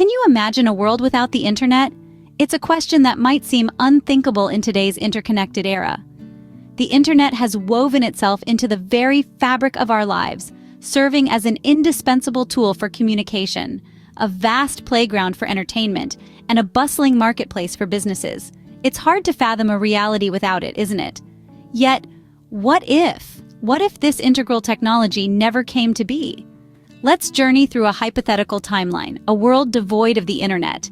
Can you imagine a world without the internet? It's a question that might seem unthinkable in today's interconnected era. The internet has woven itself into the very fabric of our lives, serving as an indispensable tool for communication, a vast playground for entertainment, and a bustling marketplace for businesses. It's hard to fathom a reality without it, isn't it? Yet, what if? What if this integral technology never came to be? Let's journey through a hypothetical timeline, a world devoid of the internet.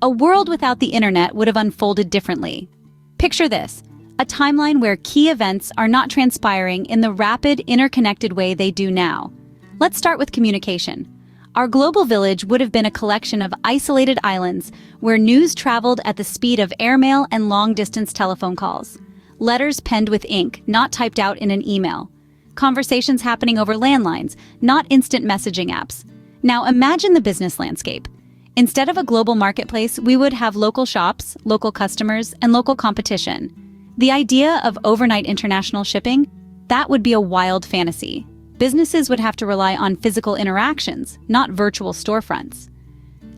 A world without the internet would have unfolded differently. Picture this, a timeline where key events are not transpiring in the rapid, interconnected way they do now. Let's start with communication. Our global village would have been a collection of isolated islands where news traveled at the speed of airmail and long-distance telephone calls. Letters penned with ink, not typed out in an email. Conversations happening over landlines, not instant messaging apps. Now imagine the business landscape. Instead of a global marketplace, we would have local shops, local customers, and local competition. The idea of overnight international shipping, that would be a wild fantasy. Businesses would have to rely on physical interactions, not virtual storefronts.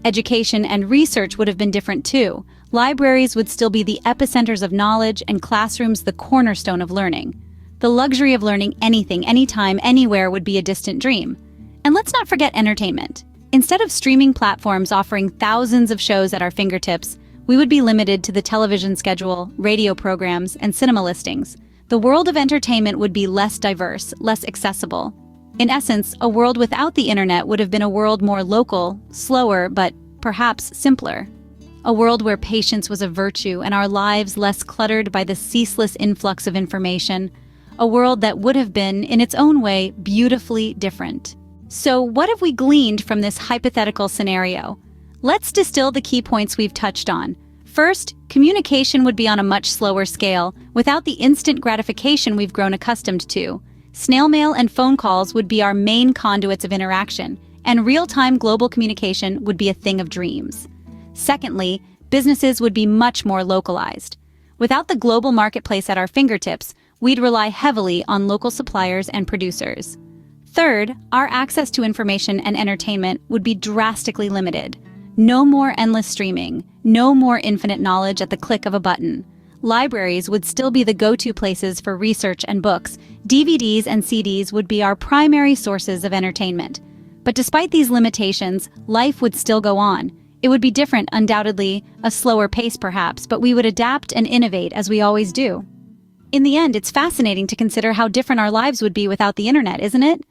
Education and research would have been different too. Libraries would still be the epicenters of knowledge and classrooms the cornerstone of learning. The luxury of learning anything, anytime, anywhere would be a distant dream. And let's not forget entertainment. Instead of streaming platforms offering thousands of shows at our fingertips, we would be limited to the television schedule, radio programs, and cinema listings. The world of entertainment would be less diverse, less accessible. In essence, a world without the internet would have been a world more local, slower, but perhaps simpler. A world where patience was a virtue and our lives less cluttered by the ceaseless influx of information. A world that would have been, in its own way, beautifully different. So what have we gleaned from this hypothetical scenario? Let's distill the key points we've touched on. First, communication would be on a much slower scale, without the instant gratification we've grown accustomed to. Snail mail and phone calls would be our main conduits of interaction, and real-time global communication would be a thing of dreams. Secondly, businesses would be much more localized. Without the global marketplace at our fingertips, we'd rely heavily on local suppliers and producers. Third, our access to information and entertainment would be drastically limited. No more endless streaming, no more infinite knowledge at the click of a button. Libraries would still be the go-to places for research and books. DVDs and CDs would be our primary sources of entertainment. But despite these limitations, life would still go on. It would be different, undoubtedly, a slower pace perhaps, but we would adapt and innovate as we always do. In the end, it's fascinating to consider how different our lives would be without the internet, isn't it?